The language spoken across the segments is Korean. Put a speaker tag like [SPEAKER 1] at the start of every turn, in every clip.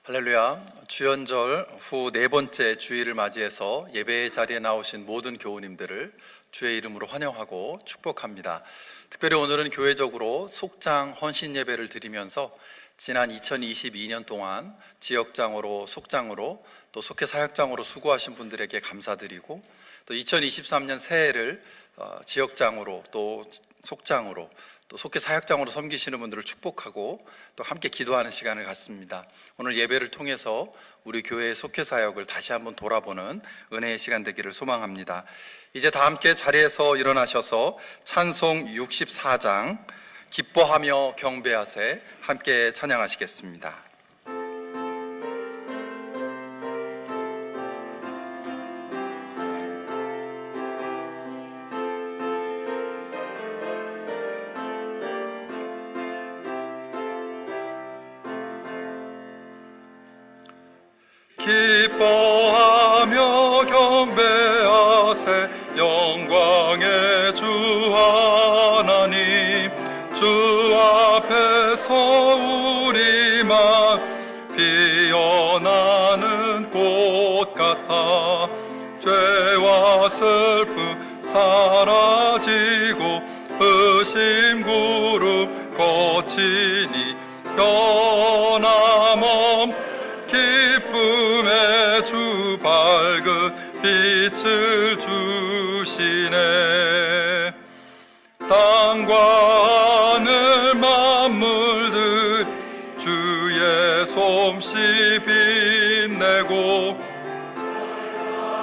[SPEAKER 1] 할렐루야. 주연절 후 네 번째 주일을 맞이해서 예배의 자리에 나오신 모든 교우님들을 주의 이름으로 환영하고 축복합니다. 특별히 오늘은 교회적으로 속장 헌신 예배를 드리면서 지난 2022년 동안 지역장으로, 속장으로, 또 속회 사역장으로 수고하신 분들에게 감사드리고, 또 2023년 새해를 지역장으로, 또 속장으로, 또 속회 사역장으로 섬기시는 분들을 축복하고 또 함께 기도하는 시간을 갖습니다. 오늘 예배를 통해서 우리 교회의 속회 사역을 다시 한번 돌아보는 은혜의 시간 되기를 소망합니다. 이제 다 함께 자리에서 일어나셔서 찬송 64장 기뻐하며 경배하세 함께 찬양하시겠습니다.
[SPEAKER 2] 기뻐하며 경배하세 영광의 주 하나님, 주 앞에서 우리만 피어나는 꽃 같아 죄와 슬픔 사라지고 의심 구름 거치니 변함없 기쁨의 주 밝은 빛을 주시네. 땅과 하늘 만물들 주의 솜씨 빛내고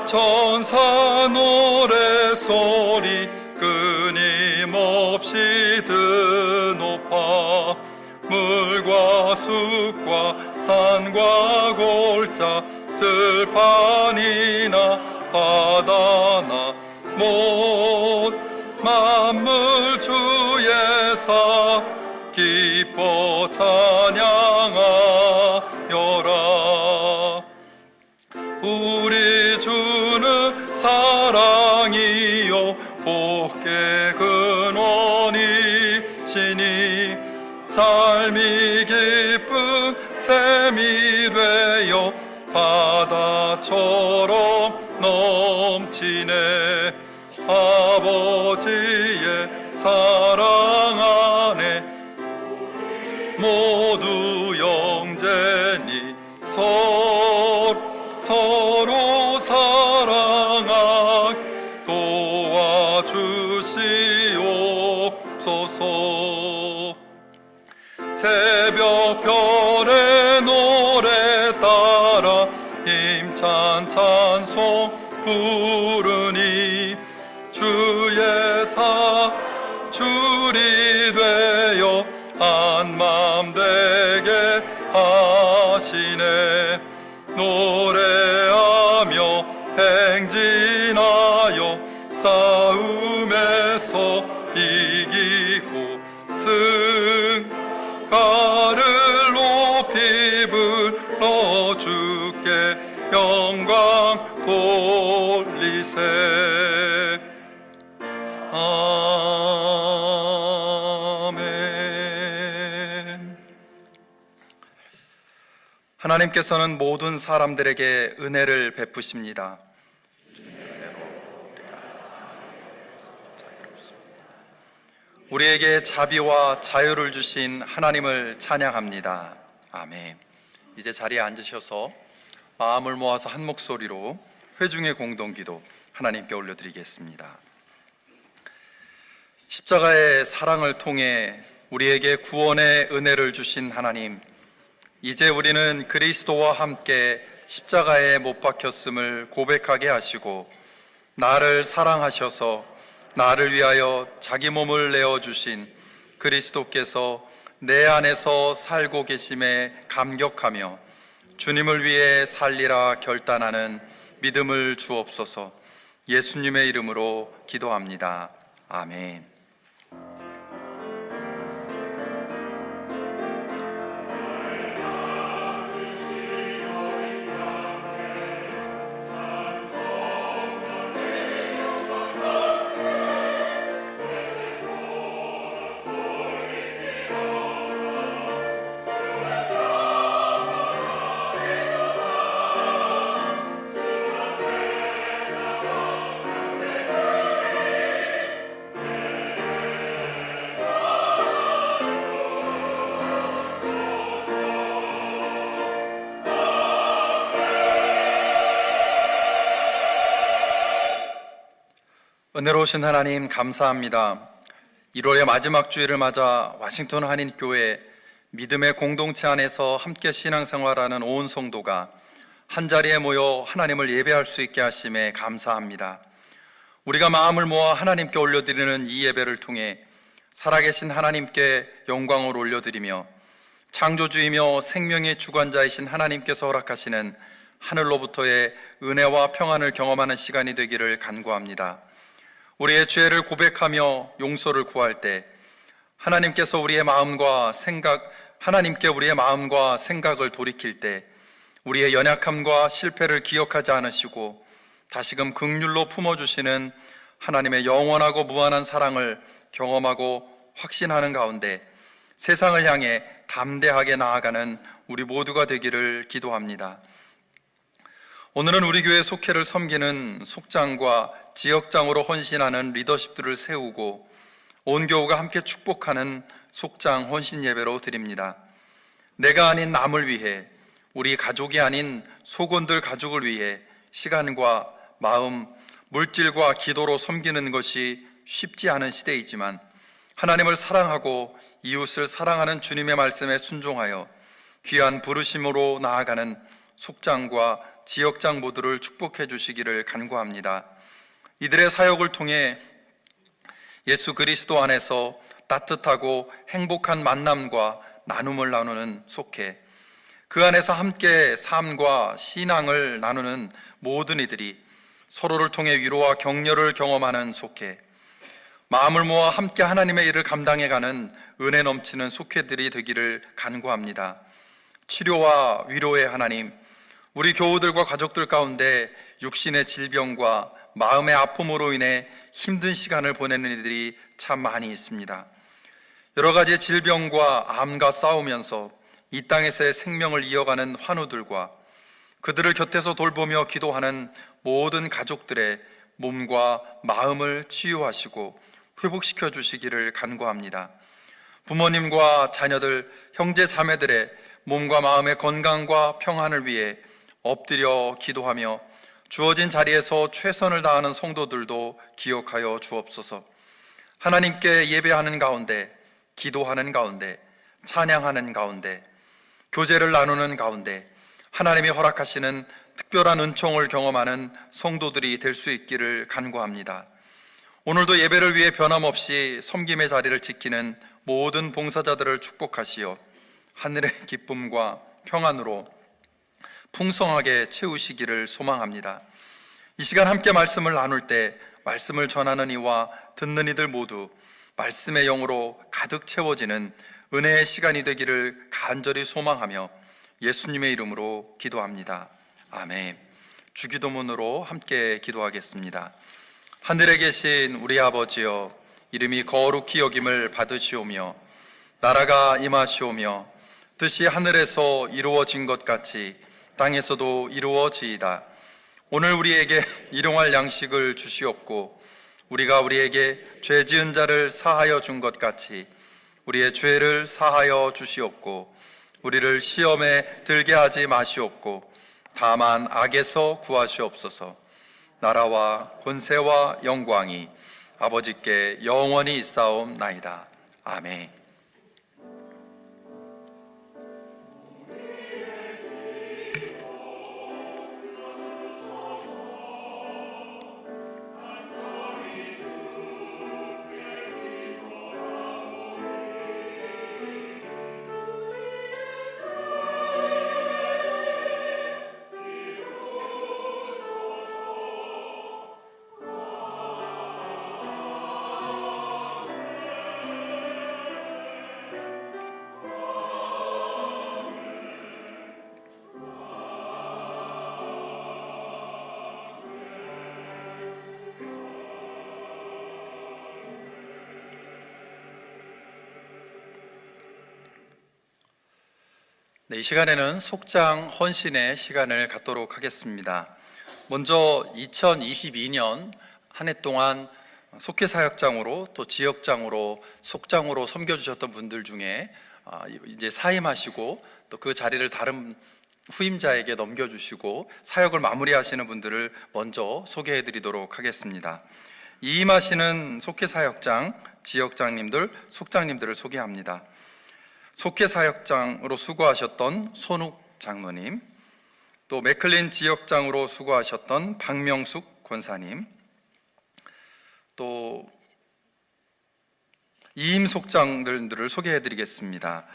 [SPEAKER 2] 천사 노래소리 끊임없이 드높아 물과 숲과 산과 골짜 들판이나 바다나 못 만물 주의 사 기뻐 찬양하여라. 우리 주는 사랑이요 복의 근원이시니 삶이 기쁜 샘이 되어 바다처럼 넘치네. 아버지의 사랑 안에 모두 영재니 서로 사랑하게 도와주시옵소서. 새벽별의 노래 따라 힘찬 찬송 부르니 주의 사줄이 되어 한맘 되게 하시네. 노래하며 행진하여 싸움에서 이기고 승가를 높이 불러 주께 영광 돌리세. 아멘.
[SPEAKER 1] 하나님께서는 모든 사람들에게 은혜를 베푸십니다. 우리에게 자비와 자유를 주신 하나님을 찬양합니다. 아멘. 이제 자리에 앉으셔서 마음을 모아서 한 목소리로 회중의 공동기도 하나님께 올려드리겠습니다. 십자가의 사랑을 통해 우리에게 구원의 은혜를 주신 하나님, 이제 우리는 그리스도와 함께 십자가에 못 박혔음을 고백하게 하시고 나를 사랑하셔서 나를 위하여 자기 몸을 내어주신 그리스도께서 내 안에서 살고 계심에 감격하며 주님을 위해 살리라 결단하는 믿음을 주옵소서. 예수님의 이름으로 기도합니다. 아멘. 은혜로우신 하나님 감사합니다. 1월의 마지막 주일을 맞아 워싱턴 한인교회 믿음의 공동체 안에서 함께 신앙생활하는 온 성도가 한자리에 모여 하나님을 예배할 수 있게 하심에 감사합니다. 우리가 마음을 모아 하나님께 올려드리는 이 예배를 통해 살아계신 하나님께 영광을 올려드리며 창조주이며 생명의 주관자이신 하나님께서 허락하시는 하늘로부터의 은혜와 평안을 경험하는 시간이 되기를 간구합니다. 우리의 죄를 고백하며 용서를 구할 때 하나님께 우리의 마음과 생각을 돌이킬 때 우리의 연약함과 실패를 기억하지 않으시고 다시금 긍휼로 품어주시는 하나님의 영원하고 무한한 사랑을 경험하고 확신하는 가운데 세상을 향해 담대하게 나아가는 우리 모두가 되기를 기도합니다. 오늘은 우리 교회 속회를 섬기는 속장과 지역장으로 헌신하는 리더십들을 세우고 온 교우가 함께 축복하는 속장 헌신 예배로 드립니다. 내가 아닌 남을 위해, 우리 가족이 아닌 속원들 가족을 위해 시간과 마음, 물질과 기도로 섬기는 것이 쉽지 않은 시대이지만 하나님을 사랑하고 이웃을 사랑하는 주님의 말씀에 순종하여 귀한 부르심으로 나아가는 속장과 지역장 모두를 축복해 주시기를 간구합니다. 이들의 사역을 통해 예수 그리스도 안에서 따뜻하고 행복한 만남과 나눔을 나누는 속회, 그 안에서 함께 삶과 신앙을 나누는 모든 이들이 서로를 통해 위로와 격려를 경험하는 속회, 마음을 모아 함께 하나님의 일을 감당해가는 은혜 넘치는 속회들이 되기를 간구합니다. 치료와 위로의 하나님, 우리 교우들과 가족들 가운데 육신의 질병과 마음의 아픔으로 인해 힘든 시간을 보내는 이들이 참 많이 있습니다. 여러 가지 질병과 암과 싸우면서 이 땅에서의 생명을 이어가는 환우들과 그들을 곁에서 돌보며 기도하는 모든 가족들의 몸과 마음을 치유하시고 회복시켜 주시기를 간구합니다. 부모님과 자녀들, 형제 자매들의 몸과 마음의 건강과 평안을 위해 엎드려 기도하며 주어진 자리에서 최선을 다하는 성도들도 기억하여 주옵소서. 하나님께 예배하는 가운데, 기도하는 가운데, 찬양하는 가운데, 교제를 나누는 가운데 하나님이 허락하시는 특별한 은총을 경험하는 성도들이 될 수 있기를 간구합니다. 오늘도 예배를 위해 변함없이 섬김의 자리를 지키는 모든 봉사자들을 축복하시어 하늘의 기쁨과 평안으로 풍성하게 채우시기를 소망합니다. 이 시간 함께 말씀을 나눌 때 말씀을 전하는 이와 듣는 이들 모두 말씀의 영으로 가득 채워지는 은혜의 시간이 되기를 간절히 소망하며 예수님의 이름으로 기도합니다. 아멘. 주기도문으로 함께 기도하겠습니다. 하늘에 계신 우리 아버지여, 이름이 거룩히 여김을 받으시오며 나라가 임하시오며 뜻이 하늘에서 이루어진 것 같이 땅에서도 이루어지이다. 오늘 우리에게 일용할 양식을 주시옵고 우리가 우리에게 죄 지은 자를 사하여 준 것 같이 우리의 죄를 사하여 주시옵고 우리를 시험에 들게 하지 마시옵고 다만 악에서 구하시옵소서. 나라와 권세와 영광이 아버지께 영원히 있사옵나이다. 아멘. 이 시간에는 속장 헌신의 시간을 갖도록 하겠습니다. 먼저 2022년 한 해 동안 속회 사역장으로 또 지역장으로 속장으로 섬겨주셨던 분들 중에 이제 사임하시고 또 그 자리를 다른 후임자에게 넘겨주시고 사역을 마무리하시는 분들을 먼저 소개해 드리도록 하겠습니다. 이임하시는 속회사역장, 지역장님들, 속장님들을 소개합니다. 속회사역장으로 수고하셨던 손욱 장로님, 또 맥클린 지역장으로 수고하셨던 박명숙 권사님, 또 이임 속장들을 소개해드리겠습니다.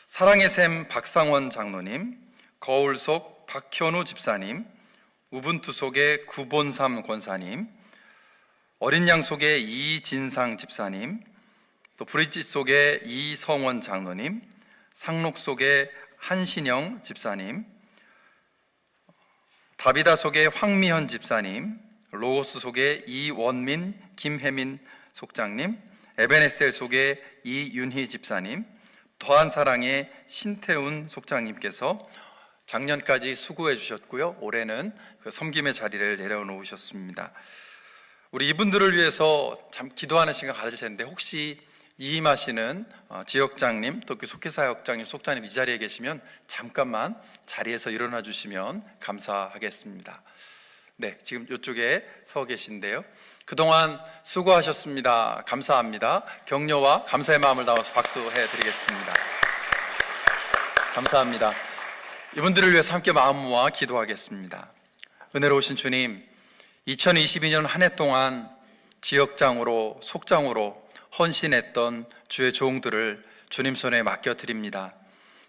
[SPEAKER 1] 사랑의 샘 박상원 장로님, 거울속 박현우 집사님, 우분투 속의 구본삼 권사님, 어린 양 속의 이진상 집사님, 또 브릿지 속의 이성원 장로님, 상록 속의 한신영 집사님, 다비다 속의 황미현 집사님, 로고스 속의 이원민, 김혜민 속장님, 에베네셀 속의 이윤희 집사님, 더한 사랑의 신태훈 속장님께서 작년까지 수고해 주셨고요, 올해는 그 섬김의 자리를 내려놓으셨습니다. 우리 이분들을 위해서 참 기도하는 시간 가질 텐데, 혹시 이임하시는 지역장님, 또 속회사역장님, 속장님 이 자리에 계시면 잠깐만 자리에서 일어나 주시면 감사하겠습니다. 네, 지금 이쪽에 서 계신데요, 그동안 수고하셨습니다. 감사합니다. 격려와 감사의 마음을 담아서 박수해 드리겠습니다. 감사합니다. 이분들을 위해서 함께 마음 모아 기도하겠습니다. 은혜로우신 주님, 2022년 한 해 동안 지역장으로, 속장으로 헌신했던 주의 종들을 주님 손에 맡겨드립니다.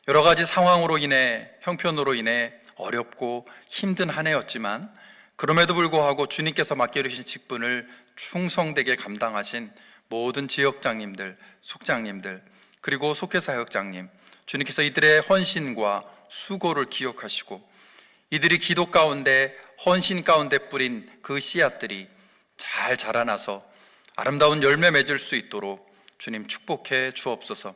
[SPEAKER 1] 여러 가지 상황으로 인해, 형편으로 인해 어렵고 힘든 한 해였지만, 그럼에도 불구하고 주님께서 맡겨주신 직분을 충성되게 감당하신 모든 지역장님들, 속장님들, 그리고 속회사역장님, 주님께서 이들의 헌신과 수고를 기억하시고, 이들이 기도 가운데, 헌신 가운데 뿌린 그 씨앗들이 잘 자라나서 아름다운 열매 맺을 수 있도록 주님 축복해 주옵소서.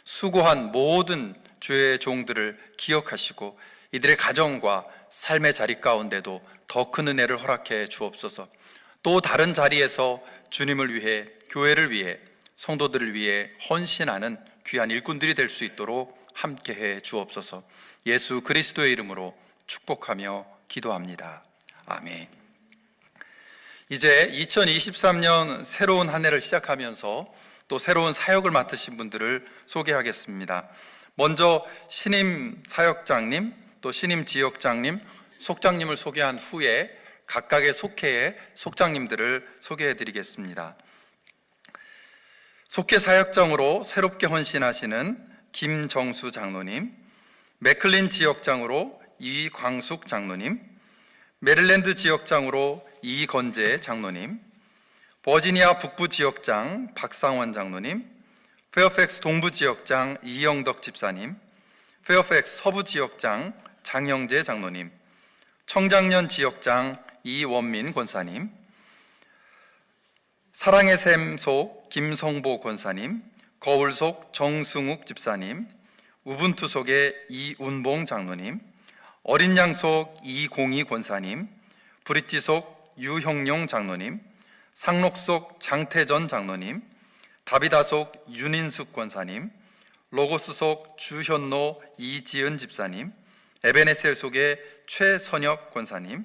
[SPEAKER 1] 수고한 모든 주의 종들을 기억하시고 이들의 가정과 삶의 자리 가운데도 더 큰 은혜를 허락해 주옵소서. 또 다른 자리에서 주님을 위해, 교회를 위해, 성도들을 위해 헌신하는 귀한 일꾼들이 될 수 있도록 함께해 주옵소서. 예수 그리스도의 이름으로 축복하며 기도합니다. 아멘. 이제 2023년 새로운 한 해를 시작하면서 또 새로운 사역을 맡으신 분들을 소개하겠습니다. 먼저 신임 사역장님, 또 신임 지역장님, 속장님을 소개한 후에 각각의 속회의 속장님들을 소개해 드리겠습니다. 속회 사역장으로 새롭게 헌신하시는 김정수 장로님, 맥클린 지역장으로 이광숙 장로님, 메릴랜드 지역장으로 이건재 장로님, 버지니아 북부 지역장 박상원 장로님, 페어팩스 동부 지역장 이영덕 집사님, 페어팩스 서부 지역장 장영재 장로님, 청장년 지역장 이원민 권사님, 사랑의 샘 속 김성보 권사님, 거울 속 정승욱 집사님, 우분투 속의 이운봉 장로님, 어린 양 속 이공희 권사님, 브릿지 속 유형용 장로님, 상록 속 장태전 장로님, 다비다 속 윤인숙 권사님, 로고스 속 주현노 이지은 집사님, 에베네셀 속의 최선혁 권사님,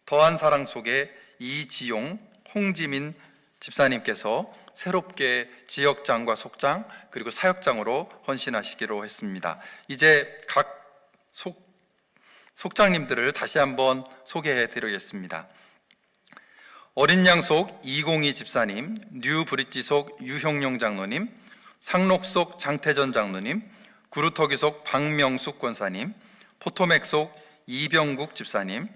[SPEAKER 1] 더한 사랑 속의 이지용, 홍지민 집사님께서 새롭게 지역장과 속장 그리고 사역장으로 헌신하시기로 했습니다. 이제 각 속장님들을 다시 한번 소개해 드리겠습니다. 어린 양 속 이공희 집사님, 뉴 브릿지 속 유형용 장로님, 상록 속 장태전 장로님, 구루터기 속 박명숙 권사님, 포토맥 속 이병국 집사님,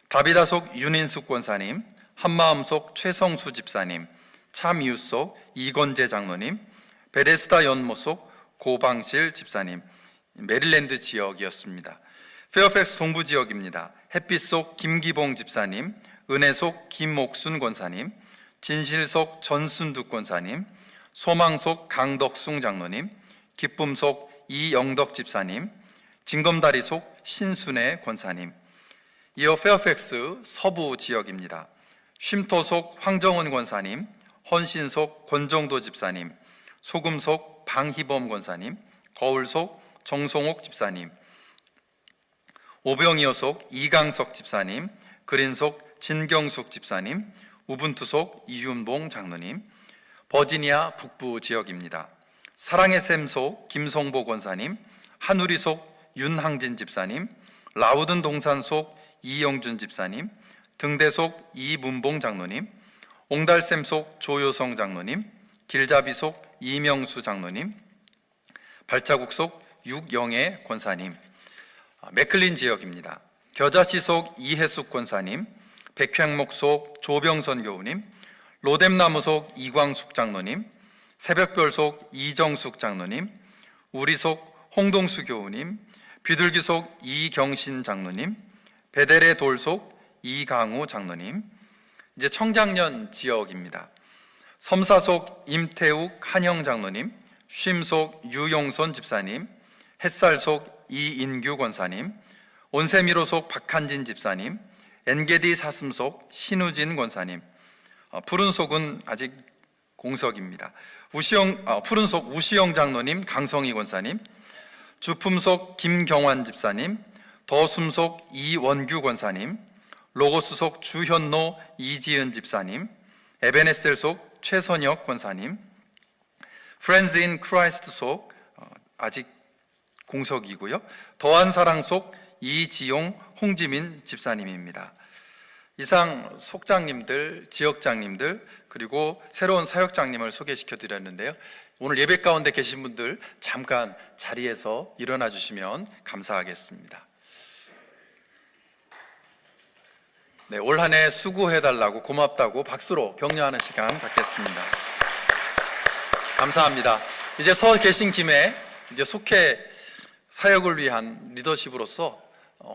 [SPEAKER 1] 다비다 속 윤인숙 권사님, 한마음 속 최성수 집사님, 참이웃 속 이건재 장로님, 베데스다 연못 속 고방실 집사님, 메릴랜드 지역이었습니다. 페어팩스 동부 지역입니다. 햇빛 속 김기봉 집사님, 은혜 속 김옥순 권사님, 진실 속 전순득 권사님, 소망 속 강덕숭 장로님, 기쁨 속 이영덕 집사님, 징검다리 속 신순애 권사님. 이어 페어팩스 서부 지역입니다. 쉼터 속 황정은 권사님, 헌신 속 권정도 집사님, 소금 속 방희범 권사님, 거울 속 정송옥 집사님, 오병이어 속 이강석 집사님, 그린 속 진경숙 집사님, 우분투속 이윤봉 장로님, 버지니아 북부 지역입니다. 사랑의 샘속 김성보 권사님, 한우리속 윤항진 집사님, 라우든 동산속 이영준 집사님, 등대속 이문봉 장로님, 옹달샘속 조효성 장로님, 길잡이속 이명수 장로님, 발자국속 육영애 권사님, 맥클린 지역입니다. 겨자치속 이혜숙 권사님, 백평목속 조병선 교우님, 로뎀나무속 이광숙 장로님, 새벽별속 이정숙 장로님, 우리속 홍동수 교우님, 비둘기속 이경신 장로님, 베델의 돌속 이강우 장로님. 이제 청장년 지역입니다. 섬사속 임태욱 한영 장로님, 쉼속 유용손 집사님, 햇살속 이인규 권사님, 온세미로속 박한진 집사님, 엔게디 사슴속 신우진 권사님, 푸른속은 아직 공석입니다. 푸른속 우시영 장로님, 강성희 권사님, 주품속 김경환 집사님, 더숨속 이원규 권사님, 로고스속 주현노 이지은 집사님, 에베네셀속 최선혁 권사님, 프렌즈 인 크라이스트 속 아직 공석이고요. 더한사랑 속 이지용 홍지민 집사님입니다. 이상 속장님들, 지역장님들, 그리고 새로운 사역장님을 소개시켜 드렸는데요. 오늘 예배 가운데 계신 분들 잠깐 자리에서 일어나 주시면 감사하겠습니다. 네, 올 한 해 수고해달라고, 고맙다고 박수로 격려하는 시간 갖겠습니다. 감사합니다. 이제 서 계신 김에 이제 속해 사역을 위한 리더십으로서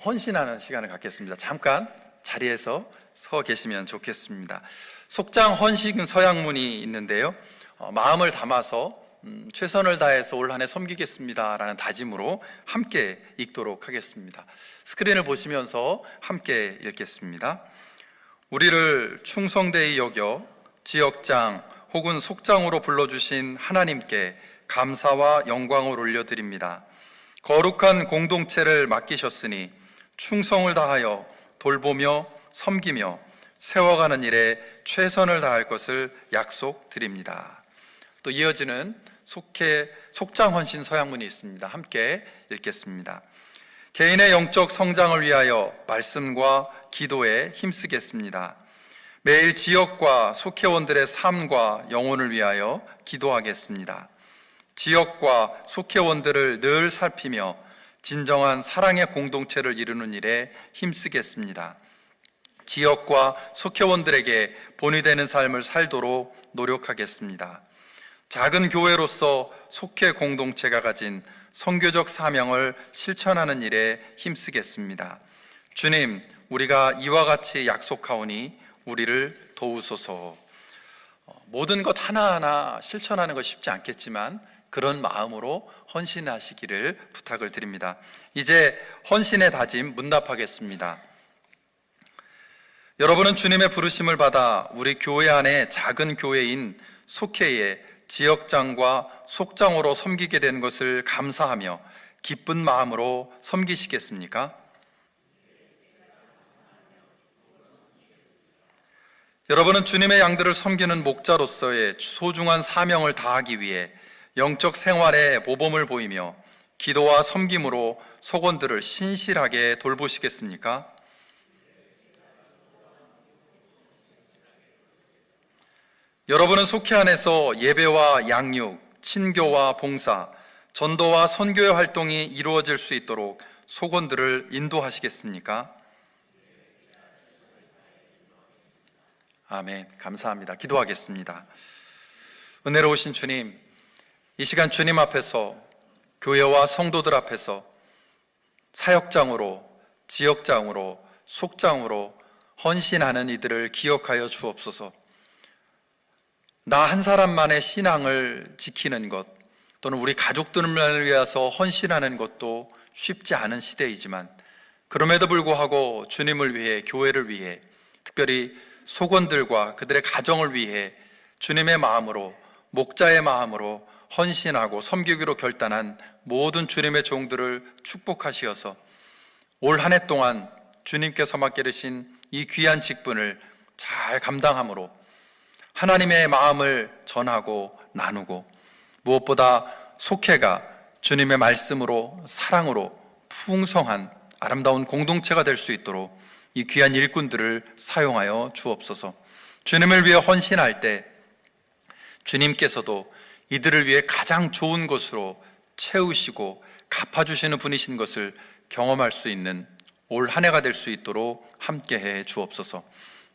[SPEAKER 1] 헌신하는 시간을 갖겠습니다. 잠깐 자리에서 서 계시면 좋겠습니다. 속장 헌신 서약문이 있는데요. 마음을 담아서 최선을 다해서 올 한 해 섬기겠습니다라는 다짐으로 함께 읽도록 하겠습니다. 스크린을 보시면서 함께 읽겠습니다. 우리를 충성되이 여겨 지역장 혹은 속장으로 불러주신 하나님께 감사와 영광을 올려드립니다. 거룩한 공동체를 맡기셨으니 충성을 다하여 돌보며 섬기며 세워가는 일에 최선을 다할 것을 약속드립니다. 또 이어지는 속장 헌신 서약문이 있습니다. 함께 읽겠습니다. 개인의 영적 성장을 위하여 말씀과 기도에 힘쓰겠습니다. 매일 지역과 속회원들의 삶과 영혼을 위하여 기도하겠습니다. 지역과 속회원들을 늘 살피며 진정한 사랑의 공동체를 이루는 일에 힘쓰겠습니다. 지역과 속회원들에게 본이 되는 삶을 살도록 노력하겠습니다. 작은 교회로서 속회 공동체가 가진 선교적 사명을 실천하는 일에 힘쓰겠습니다. 주님, 우리가 이와 같이 약속하오니 우리를 도우소서. 모든 것 하나하나 실천하는 것 쉽지 않겠지만 그런 마음으로 헌신하시기를 부탁을 드립니다. 이제 헌신의 다짐 문답하겠습니다. 여러분은 주님의 부르심을 받아 우리 교회 안에 작은 교회인 속회의 지역장과 속장으로 섬기게 된 것을 감사하며 기쁜 마음으로 섬기시겠습니까? 여러분은 주님의 양들을 섬기는 목자로서의 소중한 사명을 다하기 위해 영적 생활에 모범을 보이며 기도와 섬김으로 속원들을 신실하게 돌보시겠습니까? 여러분은 속회 안에서 예배와 양육, 친교와 봉사, 전도와 선교의 활동이 이루어질 수 있도록 속원들을 인도하시겠습니까? 아멘. 감사합니다. 기도하겠습니다. 은혜로우신 주님, 이 시간 주님 앞에서 교회와 성도들 앞에서 사역장으로, 지역장으로, 속장으로 헌신하는 이들을 기억하여 주옵소서. 나 한 사람만의 신앙을 지키는 것 또는 우리 가족들을 위해서 헌신하는 것도 쉽지 않은 시대이지만 그럼에도 불구하고 주님을 위해, 교회를 위해, 특별히 속원들과 그들의 가정을 위해 주님의 마음으로, 목자의 마음으로 헌신하고 섬기기로 결단한 모든 주님의 종들을 축복하시어서 올 한 해 동안 주님께서 맡기신 이 귀한 직분을 잘 감당함으로 하나님의 마음을 전하고 나누고 무엇보다 속회가 주님의 말씀으로 사랑으로 풍성한 아름다운 공동체가 될 수 있도록 이 귀한 일꾼들을 사용하여 주옵소서. 주님을 위해 헌신할 때 주님께서도 이들을 위해 가장 좋은 것으로 채우시고 갚아주시는 분이신 것을 경험할 수 있는 올 한 해가 될 수 있도록 함께해 주옵소서.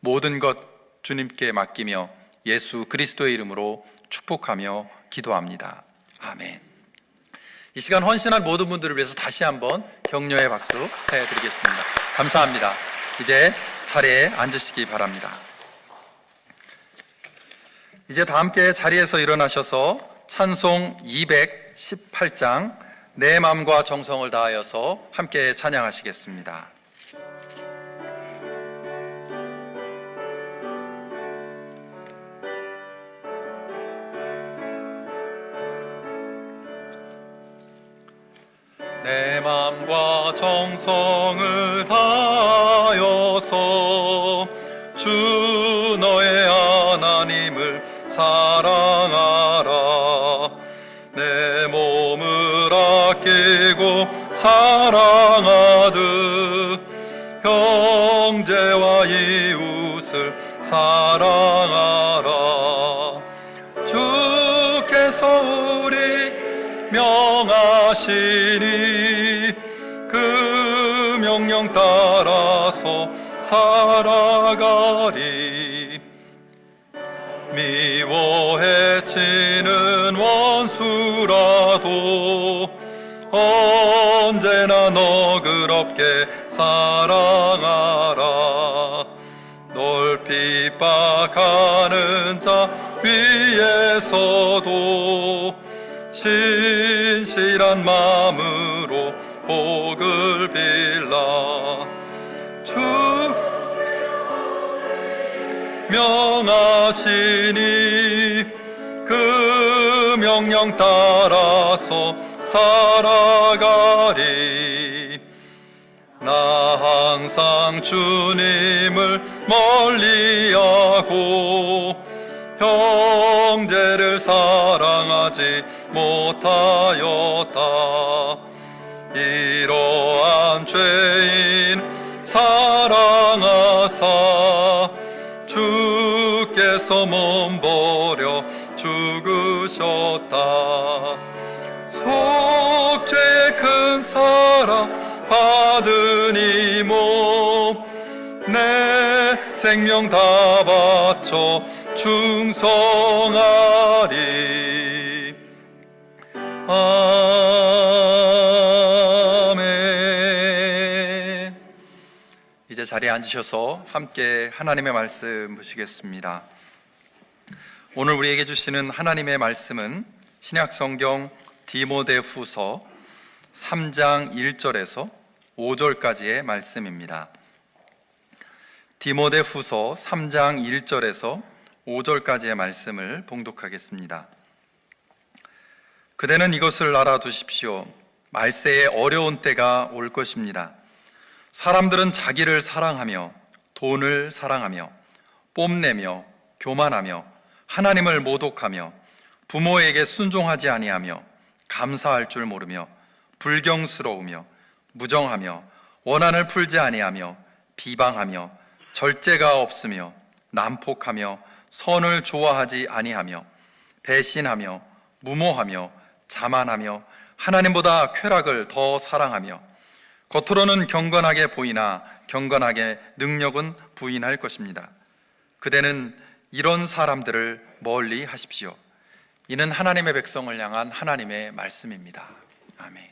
[SPEAKER 1] 모든 것 주님께 맡기며 예수 그리스도의 이름으로 축복하며 기도합니다. 아멘. 이 시간 헌신한 모든 분들을 위해서 다시 한번 격려의 박수 해드리겠습니다. 감사합니다. 이제 자리에 앉으시기 바랍니다. 이제 다 함께 자리에서 일어나셔서 찬송 218장 내 마음과 정성을 다하여서 함께 찬양하시겠습니다.
[SPEAKER 2] 내 마음과 정성을 다하여서 주 너의 하나님을 사랑하라. 내 몸을 아끼고 사랑하듯 형제와 이웃을 사랑하라. 주께서 우리 명하시니 그 명령 따라서 살아가리. 미워해 치는 원수라도 언제나 너그럽게 사랑하라. 널 핍박하는 자 위에서도 신실한 마음으로 복을 빌라. 주 명하시니 그 명령 따라서 살아가리. 나 항상 주님을 멀리하고 형제를 사랑하지 못하였다. 이러한 죄인 사랑하사 주께서 몸버려 죽으셨다. 속죄의 큰 사랑 받으니 몸내 생명 다 바쳐 충성하리. 아멘.
[SPEAKER 1] 이제 자리에 앉으셔서 함께 하나님의 말씀 보시겠습니다. 오늘 우리에게 주시는 하나님의 말씀은 신약성경 디모데후서 3장 1절에서 5절까지의 말씀입니다. 디모데후서 3장 1절에서 5절까지의 말씀을 봉독하겠습니다. 그대는 이것을 알아두십시오. 말세에 어려운 때가 올 것입니다. 사람들은 자기를 사랑하며 돈을 사랑하며 뽐내며 교만하며 하나님을 모독하며 부모에게 순종하지 아니하며 감사할 줄 모르며 불경스러우며 무정하며 원한을 풀지 아니하며 비방하며 절제가 없으며 난폭하며 선을 좋아하지 아니하며 배신하며 무모하며 자만하며 하나님보다 쾌락을 더 사랑하며 겉으로는 경건하게 보이나 경건하게 능력은 부인할 것입니다. 그대는 이런 사람들을 멀리 하십시오. 이는 하나님의 백성을 향한 하나님의 말씀입니다. 아멘.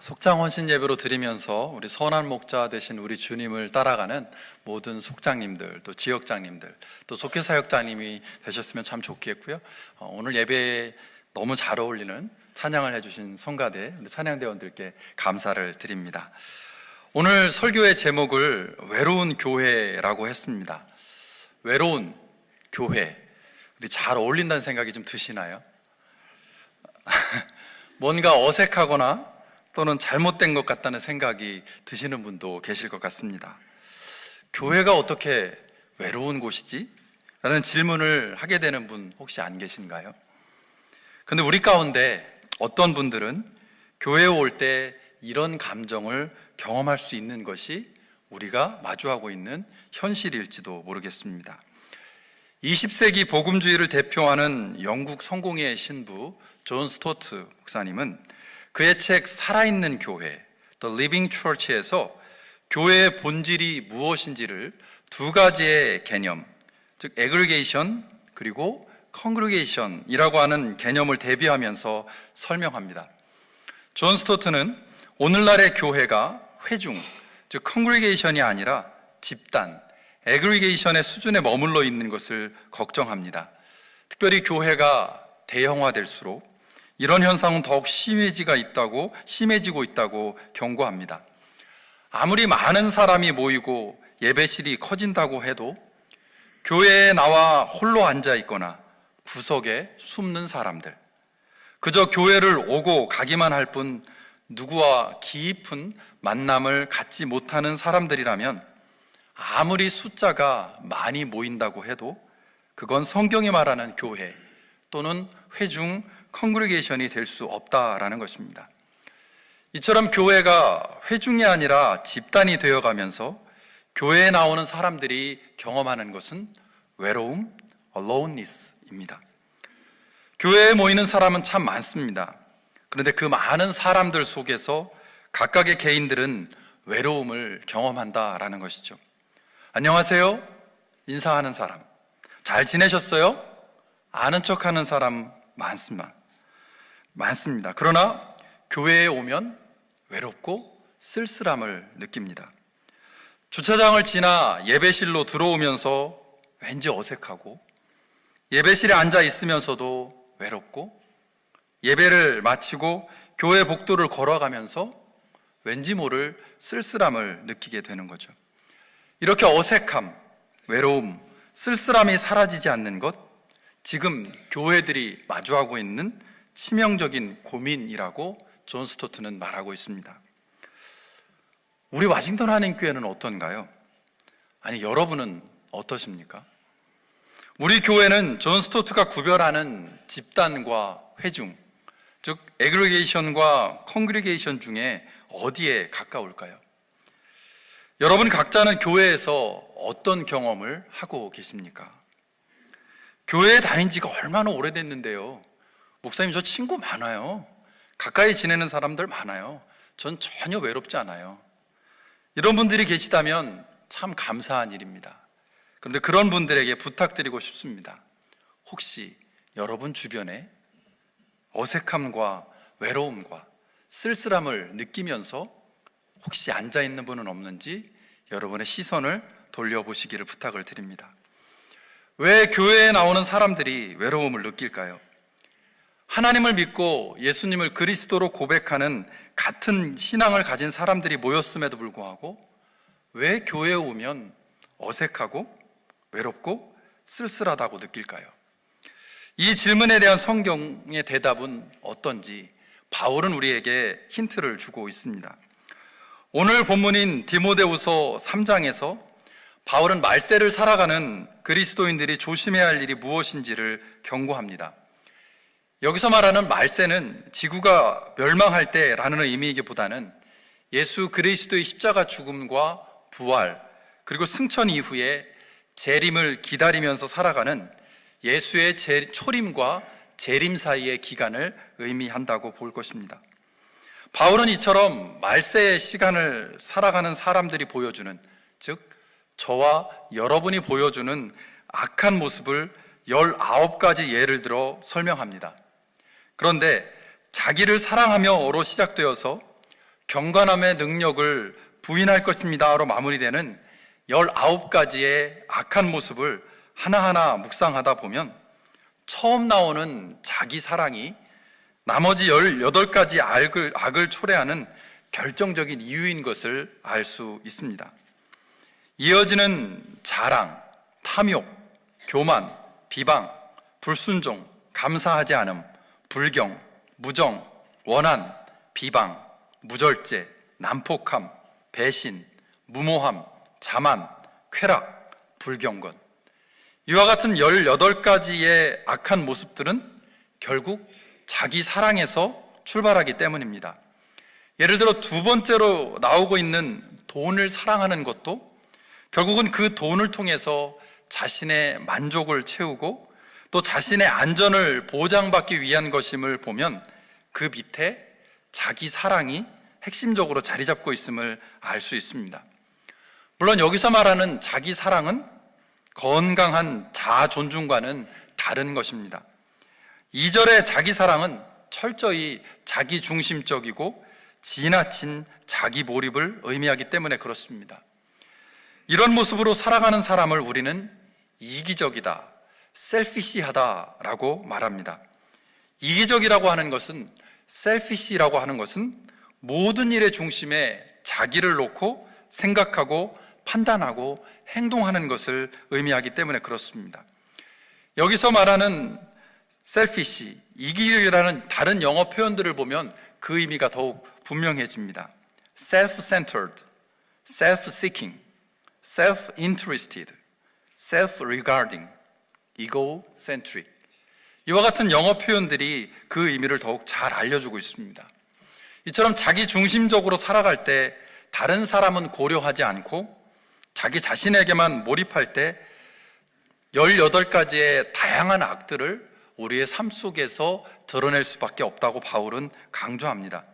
[SPEAKER 1] 속장 헌신 예배로 드리면서 우리 선한 목자 되신 우리 주님을 따라가는 모든 속장님들, 또 지역장님들, 또 속회 사역장님이 되셨으면 참 좋겠고요. 오늘 예배에 너무 잘 어울리는 찬양을 해주신 성가대, 우리 찬양대원들께 감사를 드립니다. 오늘 설교의 제목을 외로운 교회라고 했습니다. 외로운 교회, 잘 어울린다는 생각이 좀 드시나요? 뭔가 어색하거나 또는 잘못된 것 같다는 생각이 드시는 분도 계실 것 같습니다. 교회가 어떻게 외로운 곳이지? 라는 질문을 하게 되는 분 혹시 안 계신가요? 근데 우리 가운데 어떤 분들은 교회에 올 때 이런 감정을 경험할 수 있는 것이 우리가 마주하고 있는 현실일지도 모르겠습니다. 20세기 복음주의를 대표하는 영국 성공의 신부 존 스토트 목사님은 그의 책 살아있는 교회, The Living Church에서 교회의 본질이 무엇인지를 두 가지의 개념, 즉 aggregation 그리고 congregation이라고 하는 개념을 대비하면서 설명합니다. 존 스토트는 오늘날의 교회가 회중, 즉 congregation이 아니라 집단, aggregation의 수준에 머물러 있는 것을 걱정합니다. 특별히 교회가 대형화될수록 이런 현상은 더욱 심해지고 있다고 경고합니다. 아무리 많은 사람이 모이고 예배실이 커진다고 해도 교회에 나와 홀로 앉아 있거나 구석에 숨는 사람들, 그저 교회를 오고 가기만 할 뿐 누구와 깊은 만남을 갖지 못하는 사람들이라면 아무리 숫자가 많이 모인다고 해도 그건 성경이 말하는 교회 또는 회중 컨그리게이션이 될 수 없다라는 것입니다. 이처럼 교회가 회중이 아니라 집단이 되어가면서 교회에 나오는 사람들이 경험하는 것은 외로움, aloneness입니다. 교회에 모이는 사람은 참 많습니다. 그런데 그 많은 사람들 속에서 각각의 개인들은 외로움을 경험한다라는 것이죠. 안녕하세요? 인사하는 사람. 잘 지내셨어요? 아는 척하는 사람 많습니다. 그러나 교회에 오면 외롭고 쓸쓸함을 느낍니다. 주차장을 지나 예배실로 들어오면서 왠지 어색하고, 예배실에 앉아 있으면서도 외롭고, 예배를 마치고 교회 복도를 걸어가면서 왠지 모를 쓸쓸함을 느끼게 되는 거죠. 이렇게 어색함, 외로움, 쓸쓸함이 사라지지 않는 것, 지금 교회들이 마주하고 있는 치명적인 고민이라고 존 스토트는 말하고 있습니다. 우리 와싱턴 한인교회는 어떤가요? 아니, 여러분은 어떠십니까? 우리 교회는 존 스토트가 구별하는 집단과 회중, 즉 에그리게이션과 컨그리게이션 중에 어디에 가까울까요? 여러분 각자는 교회에서 어떤 경험을 하고 계십니까? 교회에 다닌 지가 얼마나 오래됐는데요. 목사님, 저 친구 많아요. 가까이 지내는 사람들 많아요. 전 전혀 외롭지 않아요. 이런 분들이 계시다면 참 감사한 일입니다. 그런데 그런 분들에게 부탁드리고 싶습니다. 혹시 여러분 주변에 어색함과 외로움과 쓸쓸함을 느끼면서 혹시 앉아있는 분은 없는지 여러분의 시선을 돌려보시기를 부탁을 드립니다. 왜 교회에 나오는 사람들이 외로움을 느낄까요? 하나님을 믿고 예수님을 그리스도로 고백하는 같은 신앙을 가진 사람들이 모였음에도 불구하고 왜 교회에 오면 어색하고 외롭고 쓸쓸하다고 느낄까요? 이 질문에 대한 성경의 대답은 어떤지 바울은 우리에게 힌트를 주고 있습니다. 오늘 본문인 디모데후서 3장에서 바울은 말세를 살아가는 그리스도인들이 조심해야 할 일이 무엇인지를 경고합니다. 여기서 말하는 말세는 지구가 멸망할 때라는 의미이기보다는 예수 그리스도의 십자가 죽음과 부활 그리고 승천 이후에 재림을 기다리면서 살아가는 예수의 초림과 재림 사이의 기간을 의미한다고 볼 것입니다. 바울은 이처럼 말세의 시간을 살아가는 사람들이 보여주는, 즉 저와 여러분이 보여주는 악한 모습을 19가지 예를 들어 설명합니다. 그런데 자기를 사랑하며로 시작되어서 경건함의 능력을 부인할 것입니다로 마무리되는 19가지의 악한 모습을 하나하나 묵상하다 보면 처음 나오는 자기 사랑이 나머지 18가지 악을 초래하는 결정적인 이유인 것을 알 수 있습니다. 이어지는 자랑, 탐욕, 교만, 비방, 불순종, 감사하지 않음, 불경, 무정, 원한, 비방, 무절제, 난폭함, 배신, 무모함, 자만, 쾌락, 불경건. 이와 같은 18가지의 악한 모습들은 결국 자기 사랑에서 출발하기 때문입니다. 예를 들어 두 번째로 나오고 있는 돈을 사랑하는 것도 결국은 그 돈을 통해서 자신의 만족을 채우고 또 자신의 안전을 보장받기 위한 것임을 보면 그 밑에 자기 사랑이 핵심적으로 자리 잡고 있음을 알 수 있습니다. 물론 여기서 말하는 자기 사랑은 건강한 자아 존중과는 다른 것입니다. 2절의 자기 사랑은 철저히 자기 중심적이고 지나친 자기 몰입을 의미하기 때문에 그렇습니다. 이런 모습으로 살아가는 사람을 우리는 이기적이다, 셀피시하다라고 말합니다. 이기적이라고 하는 것은, 셀피시라고 하는 것은 모든 일의 중심에 자기를 놓고 생각하고 판단하고 행동하는 것을 의미하기 때문에 그렇습니다. 여기서 말하는 셀피시, 이기적이라는 다른 영어 표현들을 보면 그 의미가 더욱 분명해집니다. self-centered, self-seeking, self-interested, self-regarding, egocentric. 이와 같은 영어 표현들이 그 의미를 더욱 잘 알려주고 있습니다. 이처럼 자기 중심적으로 살아갈 때 다른 사람은 고려하지 않고 자기 자신에게만 몰입할 때 18가지의 다양한 악들을 우리의 삶 속에서 드러낼 수밖에 없다고 바울은 강조합니다.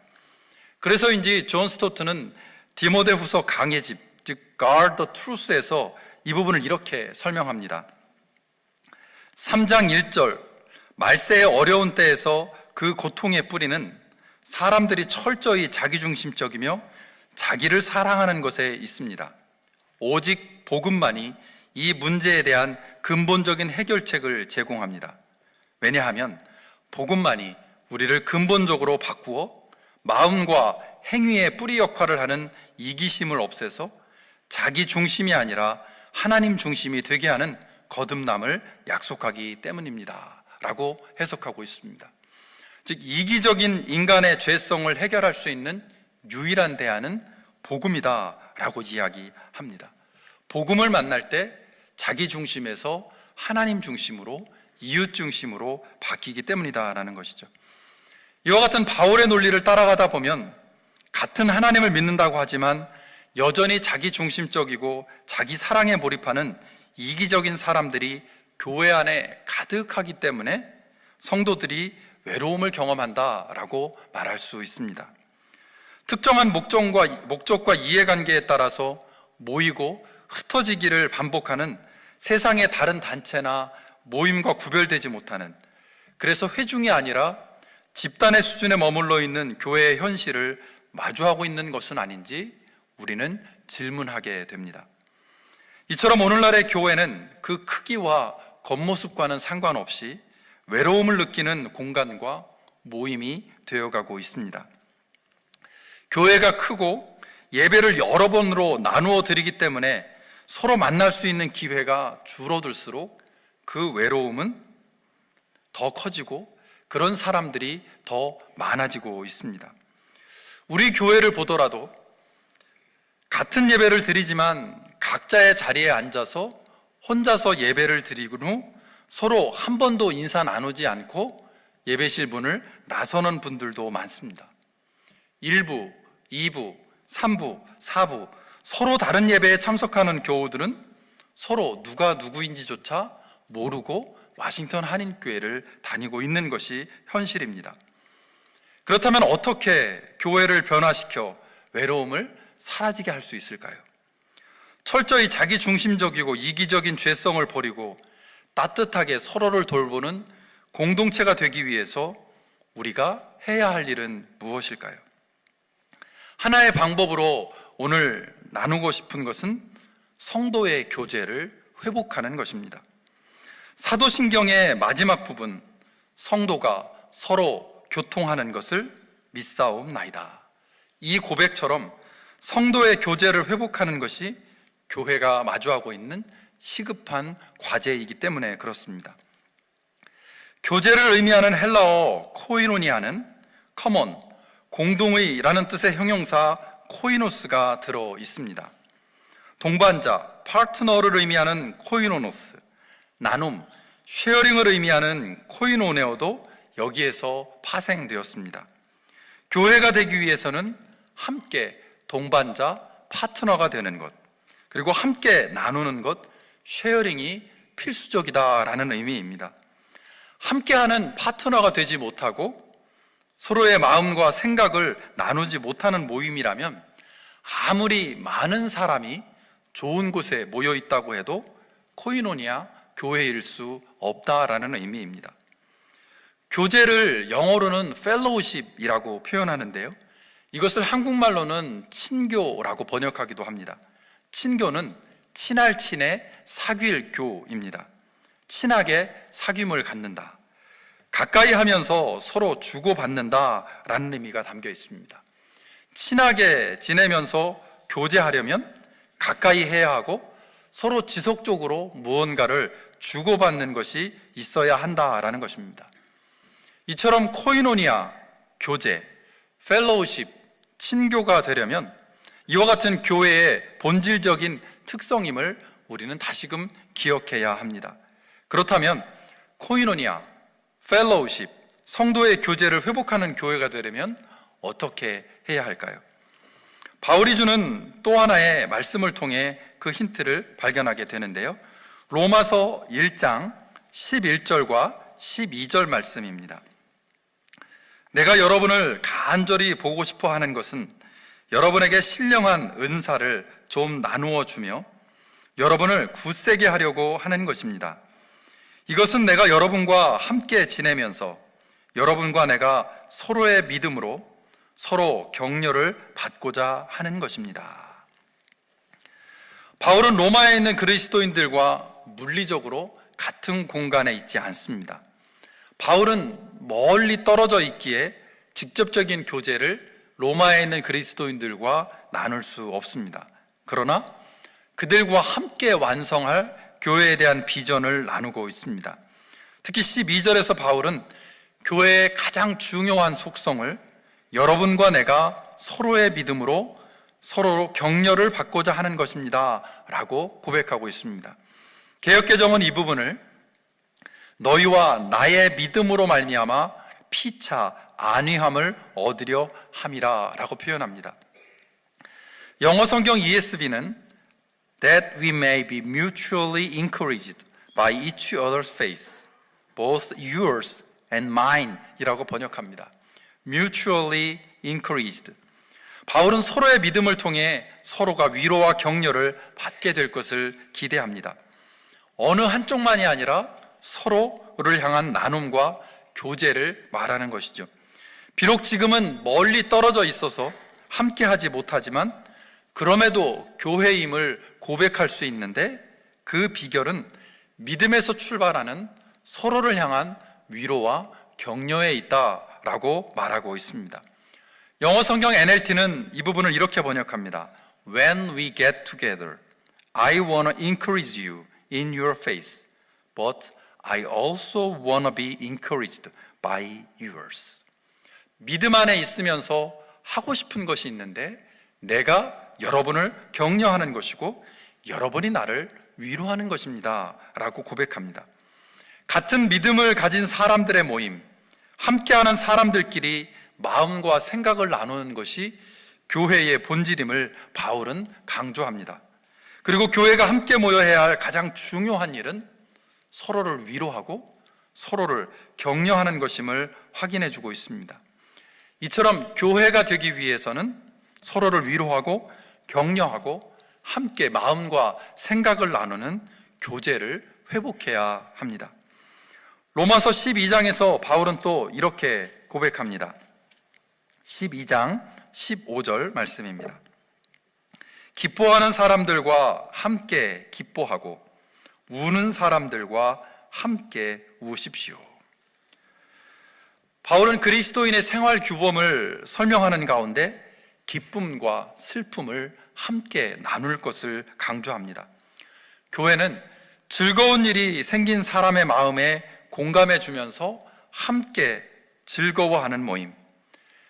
[SPEAKER 1] 그래서인지 존 스토트는 디모데후서 강의 집, 즉 Guard the Truth에서 이 부분을 이렇게 설명합니다. 3장 1절, 말세의 어려운 때에서 그 고통의 뿌리는 사람들이 철저히 자기중심적이며 자기를 사랑하는 것에 있습니다. 오직 복음만이 이 문제에 대한 근본적인 해결책을 제공합니다. 왜냐하면 복음만이 우리를 근본적으로 바꾸어 마음과 행위의 뿌리 역할을 하는 이기심을 없애서 자기 중심이 아니라 하나님 중심이 되게 하는 거듭남을 약속하기 때문입니다 라고 해석하고 있습니다. 즉 이기적인 인간의 죄성을 해결할 수 있는 유일한 대안은 복음이다 라고 이야기합니다. 복음을 만날 때 자기 중심에서 하나님 중심으로, 이웃 중심으로 바뀌기 때문이다라는 것이죠. 이와 같은 바울의 논리를 따라가다 보면 같은 하나님을 믿는다고 하지만 여전히 자기 중심적이고 자기 사랑에 몰입하는 이기적인 사람들이 교회 안에 가득하기 때문에 성도들이 외로움을 경험한다라고 말할 수 있습니다. 특정한 목적과 이해관계에 따라서 모이고 흩어지기를 반복하는 세상의 다른 단체나 모임과 구별되지 못하는, 그래서 회중이 아니라 집단의 수준에 머물러 있는 교회의 현실을 마주하고 있는 것은 아닌지 우리는 질문하게 됩니다. 이처럼 오늘날의 교회는 그 크기와 겉모습과는 상관없이 외로움을 느끼는 공간과 모임이 되어가고 있습니다. 교회가 크고 예배를 여러 번으로 나누어 드리기 때문에 서로 만날 수 있는 기회가 줄어들수록 그 외로움은 더 커지고 그런 사람들이 더 많아지고 있습니다. 우리 교회를 보더라도 같은 예배를 드리지만 각자의 자리에 앉아서 혼자서 예배를 드리고 후 서로 한 번도 인사 나누지 않고 예배실 문을 나서는 분들도 많습니다. 1부, 2부, 3부, 4부 서로 다른 예배에 참석하는 교우들은 서로 누가 누구인지조차 모르고 워싱턴 한인교회를 다니고 있는 것이 현실입니다. 그렇다면 어떻게 교회를 변화시켜 외로움을 사라지게 할 수 있을까요? 철저히 자기 중심적이고 이기적인 죄성을 버리고 따뜻하게 서로를 돌보는 공동체가 되기 위해서 우리가 해야 할 일은 무엇일까요? 하나의 방법으로 오늘 나누고 싶은 것은 성도의 교제를 회복하는 것입니다. 사도신경의 마지막 부분, 성도가 서로 교통하는 것을 믿사옵나이다. 이 고백처럼 성도의 교제를 회복하는 것이 교회가 마주하고 있는 시급한 과제이기 때문에 그렇습니다. 교제를 의미하는 헬라어 코이노니아는 커먼, 공동의라는 뜻의 형용사 코이노스가 들어 있습니다. 동반자, 파트너를 의미하는 코이노노스, 나눔, 쉐어링을 의미하는 코이노네오도 여기에서 파생되었습니다. 교회가 되기 위해서는 함께 동반자, 파트너가 되는 것, 그리고 함께 나누는 것, 쉐어링이 필수적이다라는 의미입니다. 함께하는 파트너가 되지 못하고 서로의 마음과 생각을 나누지 못하는 모임이라면 아무리 많은 사람이 좋은 곳에 모여 있다고 해도 코이노니아, 교회일 수 없다라는 의미입니다. 교제를 영어로는 펠로우십이라고 표현하는데요, 이것을 한국말로는 친교라고 번역하기도 합니다. 친교는 친할 친의 사귈 교입니다. 친하게 사귐을 갖는다, 가까이 하면서 서로 주고받는다라는 의미가 담겨 있습니다. 친하게 지내면서 교제하려면 가까이 해야 하고 서로 지속적으로 무언가를 주고받는 것이 있어야 한다라는 것입니다. 이처럼 코이노니아, 교제, 펠로우십, 친교가 되려면 이와 같은 교회의 본질적인 특성임을 우리는 다시금 기억해야 합니다. 그렇다면 코이노니아, 펠로우십, 성도의 교제를 회복하는 교회가 되려면 어떻게 해야 할까요? 바울이 주는 또 하나의 말씀을 통해 그 힌트를 발견하게 되는데요, 로마서 1장 11절과 12절 말씀입니다. 내가 여러분을 간절히 보고 싶어 하는 것은 여러분에게 신령한 은사를 좀 나누어 주며 여러분을 굳세게 하려고 하는 것입니다. 이것은 내가 여러분과 함께 지내면서 여러분과 내가 서로의 믿음으로 서로 격려를 받고자 하는 것입니다. 바울은 로마에 있는 그리스도인들과 물리적으로 같은 공간에 있지 않습니다. 바울은 멀리 떨어져 있기에 직접적인 교제를 로마에 있는 그리스도인들과 나눌 수 없습니다. 그러나 그들과 함께 완성할 교회에 대한 비전을 나누고 있습니다. 특히 12절에서 바울은 교회의 가장 중요한 속성을 여러분과 내가 서로의 믿음으로 서로 격려를 받고자 하는 것입니다 라고 고백하고 있습니다. 개역개정은 이 부분을 너희와 나의 믿음으로 말미암아 피차 안위함을 얻으려 함이라 라고 표현합니다. 영어 성경 ESV는 That we may be mutually encouraged by each other's faith, both yours and mine 이라고 번역합니다. Mutually encouraged. 바울은 서로의 믿음을 통해 서로가 위로와 격려를 받게 될 것을 기대합니다. 어느 한쪽만이 아니라 서로를 향한 나눔과 교제를 말하는 것이죠. 비록 지금은 멀리 떨어져 있어서 함께 하지 못하지만 그럼에도 교회임을 고백할 수 있는데 그 비결은 믿음에서 출발하는 서로를 향한 위로와 격려에 있다라고 말하고 있습니다. 영어 성경 NLT는 이 부분을 이렇게 번역합니다. When we get together, I want to encourage you in your faith, but I also want to be encouraged by yours. 믿음 안에 있으면서 하고 싶은 것이 있는데 내가 여러분을 격려하는 것이고 여러분이 나를 위로하는 것입니다 라고 고백합니다. 같은 믿음을 가진 사람들의 모임, 함께하는 사람들끼리 마음과 생각을 나누는 것이 교회의 본질임을 바울은 강조합니다. 그리고 교회가 함께 모여야 할 가장 중요한 일은 서로를 위로하고 서로를 격려하는 것임을 확인해 주고 있습니다. 이처럼 교회가 되기 위해서는 서로를 위로하고 격려하고 함께 마음과 생각을 나누는 교제를 회복해야 합니다. 로마서 12장에서 바울은 또 이렇게 고백합니다. 12장 15절 말씀입니다. 기뻐하는 사람들과 함께 기뻐하고 우는 사람들과 함께 우십시오. 바울은 그리스도인의 생활 규범을 설명하는 가운데 기쁨과 슬픔을 함께 나눌 것을 강조합니다. 교회는 즐거운 일이 생긴 사람의 마음에 공감해 주면서 함께 즐거워하는 모임,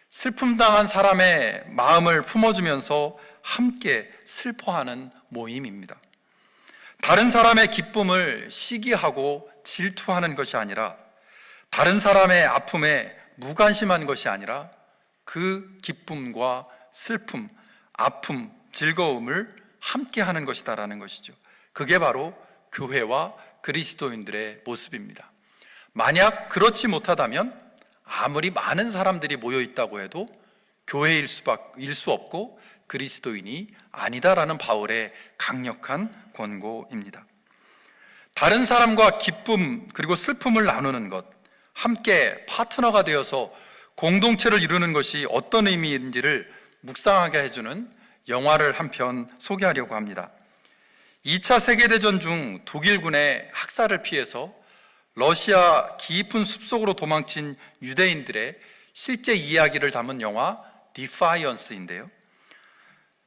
[SPEAKER 1] 슬픔 당한 사람의 마음을 품어주면서 함께 슬퍼하는 모임입니다. 다른 사람의 기쁨을 시기하고 질투하는 것이 아니라, 다른 사람의 아픔에 무관심한 것이 아니라 그 기쁨과 슬픔, 아픔, 즐거움을 함께 하는 것이다라는 것이죠. 그게 바로 교회와 그리스도인들의 모습입니다. 만약 그렇지 못하다면 아무리 많은 사람들이 모여 있다고 해도 교회일 수 없고 그리스도인이 아니다라는 바울의 강력한 권고입니다. 다른 사람과 기쁨 그리고 슬픔을 나누는 것, 함께 파트너가 되어서 공동체를 이루는 것이 어떤 의미인지를 묵상하게 해주는 영화를 한 편 소개하려고 합니다. 2차 세계대전 중 독일군의 학살을 피해서 러시아 깊은 숲속으로 도망친 유대인들의 실제 이야기를 담은 영화 디파이언스인데요,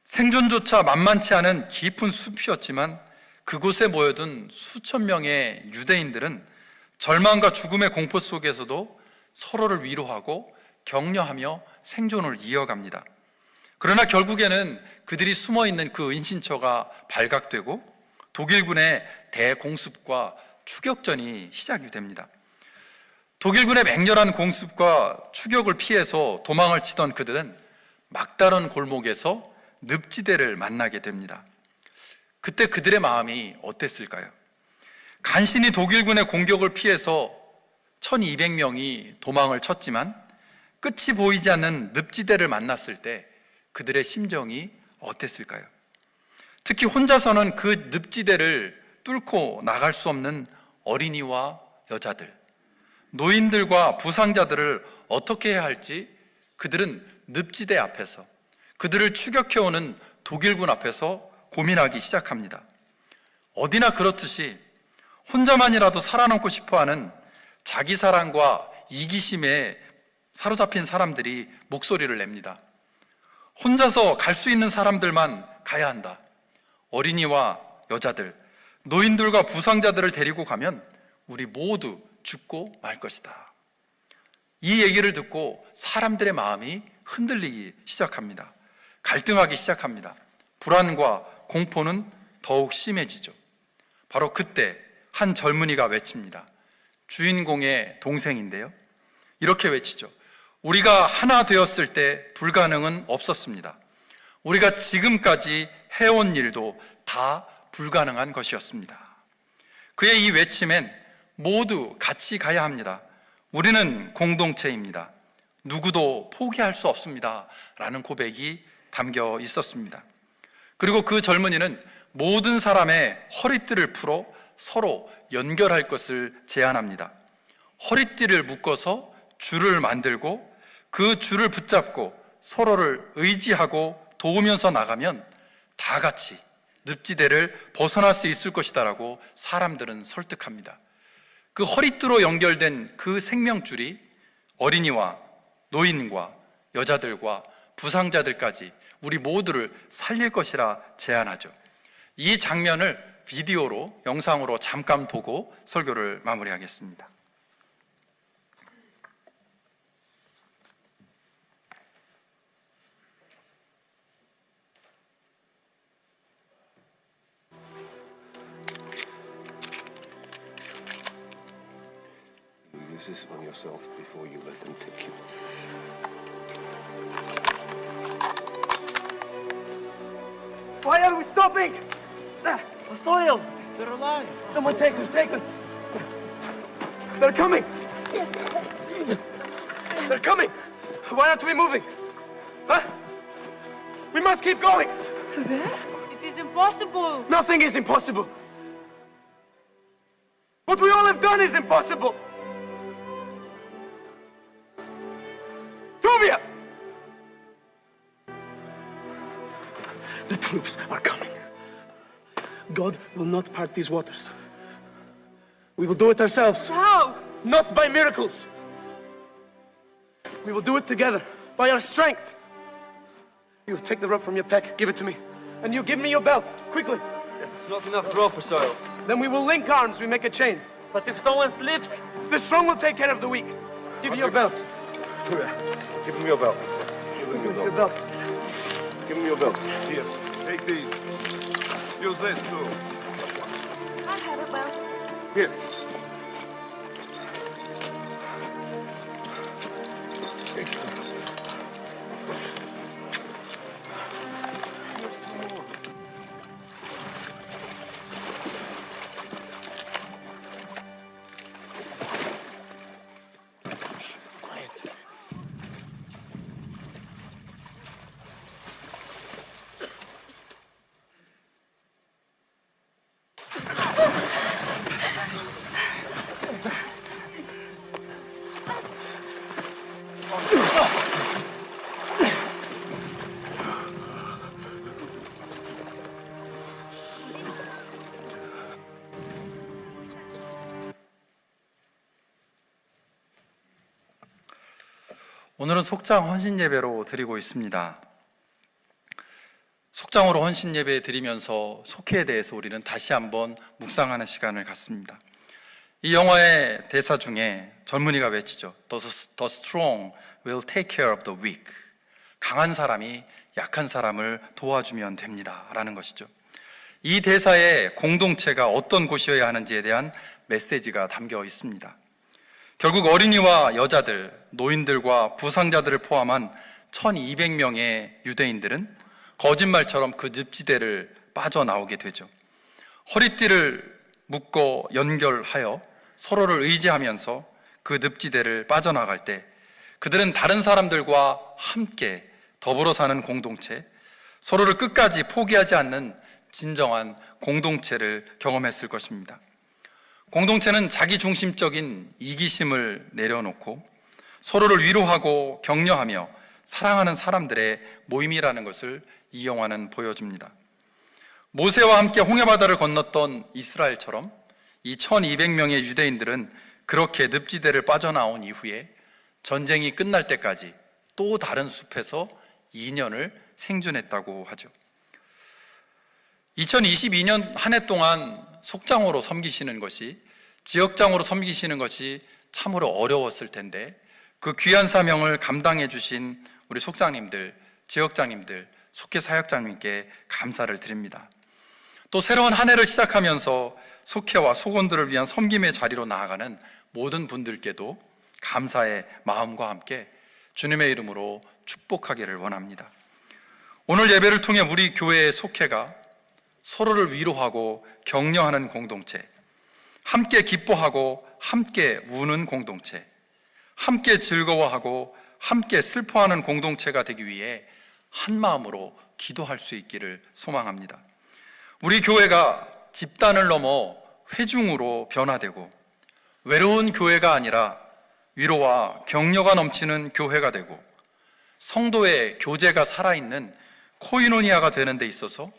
[SPEAKER 1] 생존조차 만만치 않은 깊은 숲이었지만 그곳에 모여든 수천 명의 유대인들은 절망과 죽음의 공포 속에서도 서로를 위로하고 격려하며 생존을 이어갑니다. 그러나 결국에는 그들이 숨어있는 그 은신처가 발각되고 독일군의 대공습과 추격전이 시작이 됩니다. 독일군의 맹렬한 공습과 추격을 피해서 도망을 치던 그들은 막다른 골목에서 늪지대를 만나게 됩니다. 그때 그들의 마음이 어땠을까요? 간신히 독일군의 공격을 피해서 1200명이 도망을 쳤지만 끝이 보이지 않는 늪지대를 만났을 때 그들의 심정이 어땠을까요? 특히 혼자서는 그 늪지대를 뚫고 나갈 수 없는 어린이와 여자들, 노인들과 부상자들을 어떻게 해야 할지 그들은 늪지대 앞에서, 그들을 추격해오는 독일군 앞에서 고민하기 시작합니다. 어디나 그렇듯이 혼자만이라도 살아남고 싶어하는 자기 사랑과 이기심에 사로잡힌 사람들이 목소리를 냅니다. 혼자서 갈 수 있는 사람들만 가야 한다. 어린이와 여자들, 노인들과 부상자들을 데리고 가면 우리 모두 죽고 말 것이다. 이 얘기를 듣고 사람들의 마음이 흔들리기 시작합니다. 갈등하기 시작합니다. 불안과 공포는 더욱 심해지죠. 바로 그때 한 젊은이가 외칩니다. 주인공의 동생인데요, 이렇게 외치죠. 우리가 하나 되었을 때 불가능은 없었습니다. 우리가 지금까지 해온 일도 다 불가능한 것이었습니다. 그의 이 외침엔 모두 같이 가야 합니다. 우리는 공동체입니다. 누구도 포기할 수 없습니다. 라는 고백이 담겨 있었습니다. 그리고 그 젊은이는 모든 사람의 허리띠를 풀어 서로 연결할 것을 제안합니다. 허리띠를 묶어서 줄을 만들고 그 줄을 붙잡고 서로를 의지하고 도우면서 나가면 다 같이 늪지대를 벗어날 수 있을 것이다라고 사람들은 설득합니다. 그 허리띠로 연결된 그 생명줄이 어린이와 노인과 여자들과 부상자들까지 우리 모두를 살릴 것이라 제안하죠. 이 장면을 비디오로, 영상으로 잠깐 보고 설교를 마무리하겠습니다.
[SPEAKER 3] Use this on yourself before you let them take you.
[SPEAKER 4] Why are we stopping? Soil!
[SPEAKER 5] They're alive.
[SPEAKER 4] Someone take them, take them! They're coming! They're coming! Why aren't we moving? Huh? We must keep going!
[SPEAKER 6] To there?
[SPEAKER 7] It is impossible.
[SPEAKER 4] Nothing is impossible! What we all have done is impossible! Tobia! troops are coming. God will not part these waters. We will do it ourselves.
[SPEAKER 7] How?
[SPEAKER 4] Not by miracles. We will do it together, by our strength. You take the rope from your pack, give it to me. And you give me your belt, quickly.
[SPEAKER 5] It's not enough rope, Asaro.
[SPEAKER 4] Then we will link arms, we make a chain.
[SPEAKER 5] But if someone slips...
[SPEAKER 4] The strong will take care of the weak. Give me your belt.
[SPEAKER 3] Give him your belt. Give him your
[SPEAKER 4] Your
[SPEAKER 3] belt.
[SPEAKER 4] belt.
[SPEAKER 3] Give him your belt.
[SPEAKER 2] Here, take these. Use this too.
[SPEAKER 7] I have a belt.
[SPEAKER 3] Here.
[SPEAKER 1] 오늘은 속장 헌신 예배로 드리고 있습니다. 속장으로 헌신 예배 드리면서 속회에 대해서 우리는 다시 한번 묵상하는 시간을 갖습니다. 이 영화의 대사 중에 젊은이가 외치죠. The strong will take care of the weak. 강한 사람이 약한 사람을 도와주면 됩니다 라는 것이죠. 이 대사의 공동체가 어떤 곳이어야 하는지에 대한 메시지가 담겨 있습니다. 결국 어린이와 여자들, 노인들과 부상자들을 포함한 1200명의 유대인들은 거짓말처럼 그 늪지대를 빠져나오게 되죠. 허리띠를 묶어 연결하여 서로를 의지하면서 그 늪지대를 빠져나갈 때 그들은 다른 사람들과 함께 더불어 사는 공동체, 서로를 끝까지 포기하지 않는 진정한 공동체를 경험했을 것입니다. 공동체는 자기중심적인 이기심을 내려놓고 서로를 위로하고 격려하며 사랑하는 사람들의 모임이라는 것을 이 영화는 보여줍니다. 모세와 함께 홍해바다를 건넜던 이스라엘처럼 이 1200명의 유대인들은 그렇게 늪지대를 빠져나온 이후에 전쟁이 끝날 때까지 또 다른 숲에서 2년을 생존했다고 하죠. 2022년 한 해 동안 속장으로 섬기시는 것이, 지역장으로 섬기시는 것이 참으로 어려웠을 텐데 그 귀한 사명을 감당해 주신 우리 속장님들, 지역장님들, 속회 사역장님께 감사를 드립니다. 또 새로운 한 해를 시작하면서 속회와 속원들을 위한 섬김의 자리로 나아가는 모든 분들께도 감사의 마음과 함께 주님의 이름으로 축복하기를 원합니다. 오늘 예배를 통해 우리 교회의 속회가 서로를 위로하고 격려하는 공동체, 함께 기뻐하고 함께 우는 공동체, 함께 즐거워하고 함께 슬퍼하는 공동체가 되기 위해 한 마음으로 기도할 수 있기를 소망합니다. 우리 교회가 집단을 넘어 회중으로 변화되고 외로운 교회가 아니라 위로와 격려가 넘치는 교회가 되고 성도의 교제가 살아있는 코이노니아가 되는 데 있어서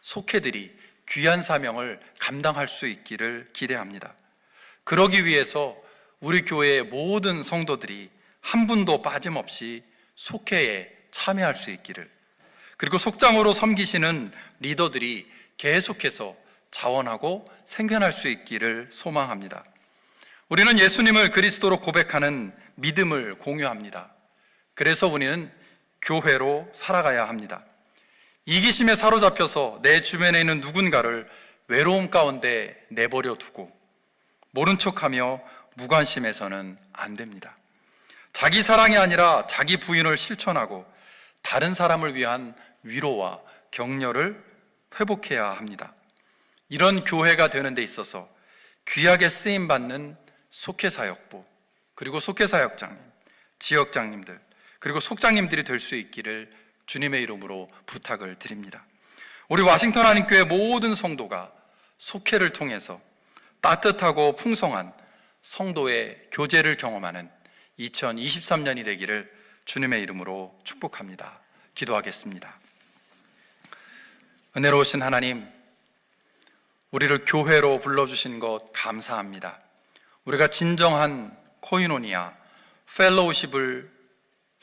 [SPEAKER 1] 속회들이 귀한 사명을 감당할 수 있기를 기대합니다. 그러기 위해서 우리 교회의 모든 성도들이 한 분도 빠짐없이 속회에 참여할 수 있기를, 그리고 속장으로 섬기시는 리더들이 계속해서 자원하고 생겨날 수 있기를 소망합니다. 우리는 예수님을 그리스도로 고백하는 믿음을 공유합니다. 그래서 우리는 교회로 살아가야 합니다. 이기심에 사로잡혀서 내 주변에 있는 누군가를 외로움 가운데 내버려 두고 모른 척하며 무관심해서는 안 됩니다. 자기 사랑이 아니라 자기 부인을 실천하고 다른 사람을 위한 위로와 격려를 회복해야 합니다. 이런 교회가 되는 데 있어서 귀하게 쓰임받는 속회사역부, 그리고 속회사역장님, 지역장님들, 그리고 속장님들이 될 수 있기를 주님의 이름으로 부탁을 드립니다. 우리 워싱턴 한인교회 모든 성도가 속회를 통해서 따뜻하고 풍성한 성도의 교제를 경험하는 2023년이 되기를 주님의 이름으로 축복합니다. 기도하겠습니다. 은혜로우신 하나님, 우리를 교회로 불러주신 것 감사합니다. 우리가 진정한 코이노니아, 펠로우십을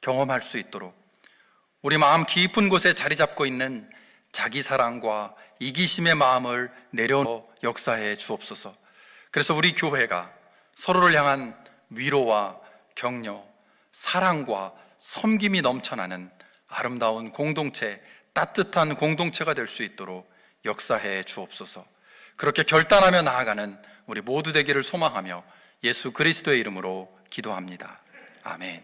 [SPEAKER 1] 경험할 수 있도록 우리 마음 깊은 곳에 자리 잡고 있는 자기 사랑과 이기심의 마음을 내려 역사해 주옵소서. 그래서 우리 교회가 서로를 향한 위로와 격려, 사랑과 섬김이 넘쳐나는 아름다운 공동체, 따뜻한 공동체가 될 수 있도록 역사해 주옵소서. 그렇게 결단하며 나아가는 우리 모두 되기를 소망하며 예수 그리스도의 이름으로 기도합니다. 아멘.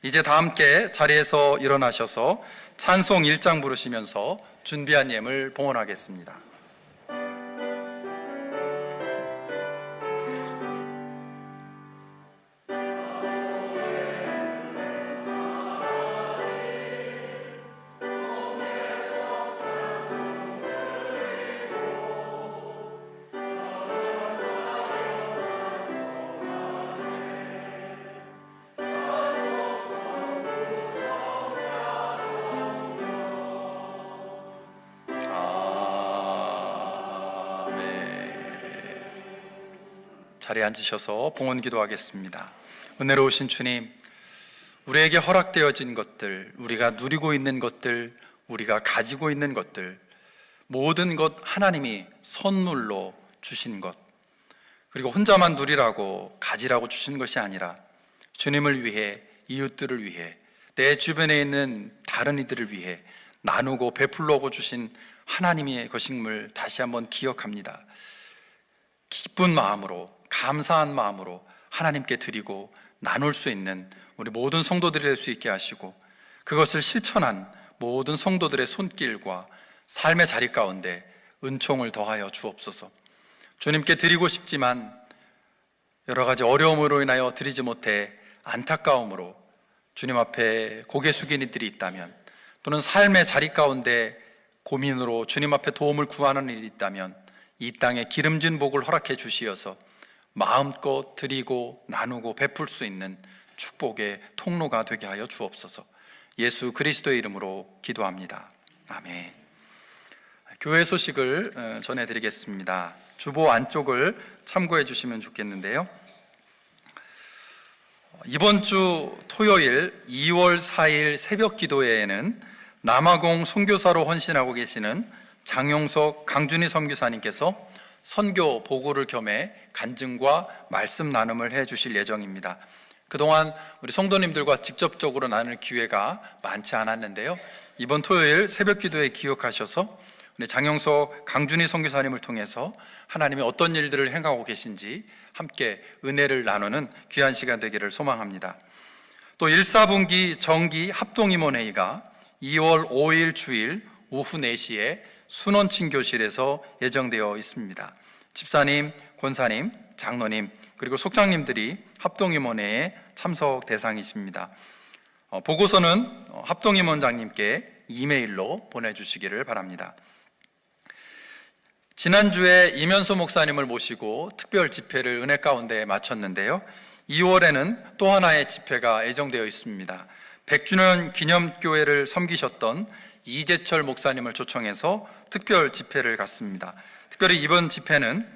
[SPEAKER 1] 이제 다 함께 자리에서 일어나셔서 찬송 1장 부르시면서 준비한 예물 봉헌하겠습니다. 자리에 앉으셔서 봉헌 기도하겠습니다. 은혜로우신 주님, 우리에게 허락되어진 것들, 우리가 누리고 있는 것들, 우리가 가지고 있는 것들, 모든 것 하나님이 선물로 주신 것, 그리고 혼자만 누리라고 가지라고 주신 것이 아니라 주님을 위해, 이웃들을 위해, 내 주변에 있는 다른 이들을 위해 나누고 베풀려고 주신 하나님의 것임을 다시 한번 기억합니다. 기쁜 마음으로, 감사한 마음으로 하나님께 드리고 나눌 수 있는 우리 모든 성도들이 될 수 있게 하시고, 그것을 실천한 모든 성도들의 손길과 삶의 자리 가운데 은총을 더하여 주옵소서. 주님께 드리고 싶지만 여러 가지 어려움으로 인하여 드리지 못해 안타까움으로 주님 앞에 고개 숙인 이들이 있다면, 또는 삶의 자리 가운데 고민으로 주님 앞에 도움을 구하는 일이 있다면 이 땅에 기름진 복을 허락해 주시어서 마음껏 드리고 나누고 베풀 수 있는 축복의 통로가 되게 하여 주옵소서. 예수 그리스도의 이름으로 기도합니다. 아멘. 교회 소식을 전해드리겠습니다. 주보 안쪽을 참고해 주시면 좋겠는데요, 이번 주 토요일 2월 4일 새벽 기도회에는 남아공 선교사로 헌신하고 계시는 장용석 강준희 선교사님께서 선교 보고를 겸해 간증과 말씀 나눔을 해 주실 예정입니다. 그동안 우리 성도님들과 직접적으로 나눌 기회가 많지 않았는데요, 이번 토요일 새벽 기도에 기억하셔서 우리 장용석 강준희 선교사님을 통해서 하나님이 어떤 일들을 행하고 계신지 함께 은혜를 나누는 귀한 시간 되기를 소망합니다. 또 1사분기 정기 합동임원회의가 2월 5일 주일 오후 4시에 순원칭교실에서 예정되어 있습니다. 집사님, 권사님, 장로님, 그리고 속장님들이 합동임원회에 참석 대상이십니다. 보고서는 합동임원장님께 이메일로 보내주시기를 바랍니다. 지난주에 이면수 목사님을 모시고 특별 집회를 은혜 가운데 마쳤는데요, 2월에는 또 하나의 집회가 예정되어 있습니다. 100주년 기념교회를 섬기셨던 이재철 목사님을 초청해서 특별 집회를 갖습니다. 특별히 이번 집회는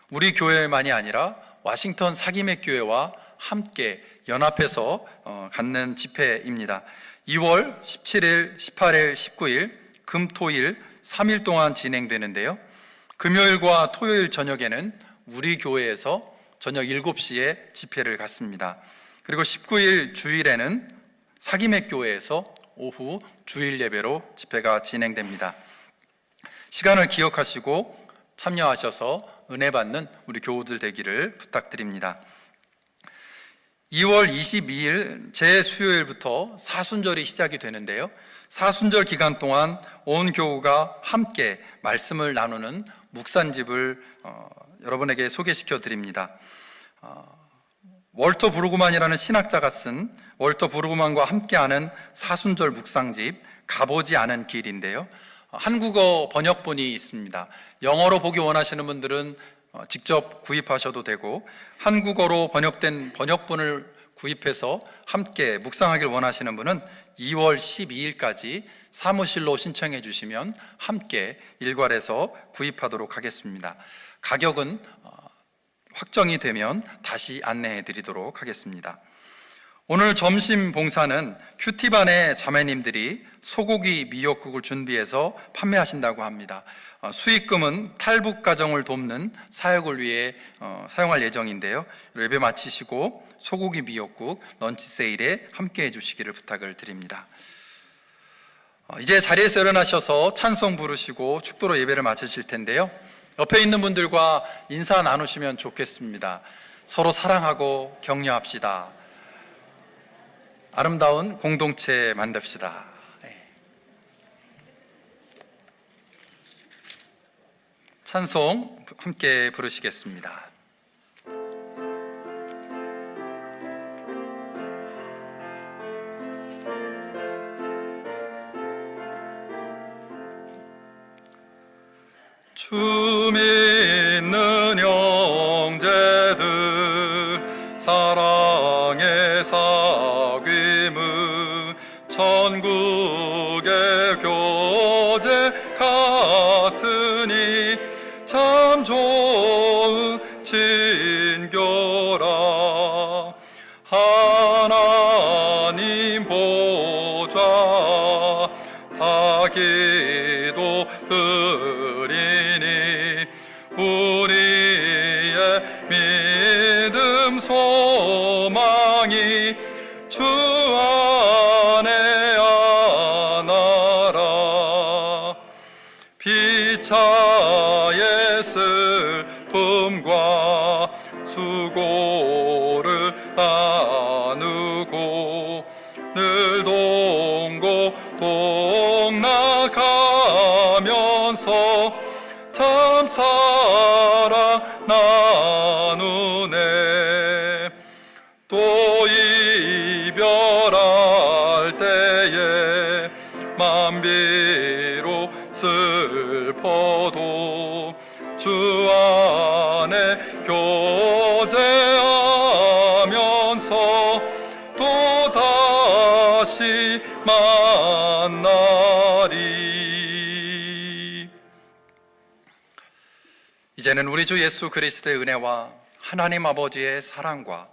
[SPEAKER 1] 우리 교회만이 아니라 와싱턴 사기맥 교회와 함께 연합해서 갖는 집회입니다. 2월 17일, 18일, 19일 금, 토, 일 3일 동안 진행되는데요, 금요일과 토요일 저녁에는 우리 교회에서 저녁 7시에 집회를 갖습니다. 그리고 19일 주일에는 사기맥 교회에서 오후 주일 예배로 집회가 진행됩니다. 시간을 기억하시고 참여하셔서 은혜 받는 우리 교우들 되기를 부탁드립니다. 2월 22일 제수요일부터 사순절이 시작이 되는데요, 사순절 기간 동안 온 교우가 함께 말씀을 나누는 묵산집을 여러분에게 소개시켜 드립니다. 월터 브루그만이라는 신학자가 쓴 월터 브루그만과 함께하는 사순절 묵상집 가보지 않은 길인데요, 한국어 번역본이 있습니다. 영어로 보기 원하시는 분들은 직접 구입하셔도 되고, 한국어로 번역된 번역본을 구입해서 함께 묵상하길 원하시는 분은 2월 12일까지 사무실로 신청해 주시면 함께 일괄해서 구입하도록 하겠습니다. 가격은 확정이 되면 다시 안내해 드리도록 하겠습니다. 오늘 점심 봉사는 큐티반의 자매님들이 소고기 미역국을 준비해서 판매하신다고 합니다. 수익금은 탈북 가정을 돕는 사역을 위해 사용할 예정인데요. 예배 마치시고 소고기 미역국 런치 세일에 함께 해주시기를 부탁을 드립니다. 이제 자리에서 일어나셔서 찬송 부르시고 축도로 예배를 마치실 텐데요. 옆에 있는 분들과 인사 나누시면 좋겠습니다. 서로 사랑하고 격려합시다. 아름다운 공동체 만듭시다. 찬송 함께 부르시겠습니다. 주 믿는 형제들 사랑의 사귐은 천국의 교제 같으니 참 좋은 친교라. 하나님 보좌 다 기도 드리니 우리의 믿음 소망이 주 안에 안하라. 피차의 슬픔과 수고를 나누고 늘 동고 동락하면서 참 사랑 나누네. 또 이별할 때에 만비로 슬퍼도 주 안에 교제하면서 또 다시 만나리. 이제는 우리 주 예수 그리스도의 은혜와 하나님 아버지의 사랑과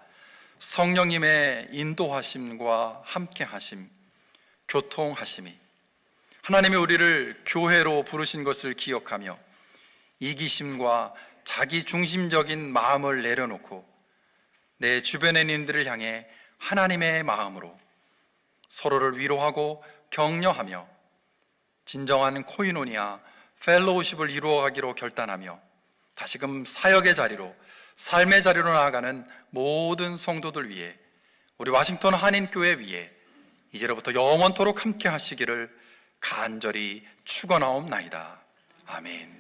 [SPEAKER 1] 성령님의 인도하심과 함께하심, 교통하심이 하나님이 우리를 교회로 부르신 것을 기억하며 이기심과 자기중심적인 마음을 내려놓고 내 주변의 인들을 향해 하나님의 마음으로 서로를 위로하고 격려하며 진정한 코이노니아, 펠로우십을 이루어가기로 결단하며 다시금 사역의 자리로, 삶의 자리로 나아가는 모든 성도들 위해, 우리 워싱턴 한인교회 위에 이제로부터 영원토록 함께 하시기를 간절히 축원하옵나이다. 아멘.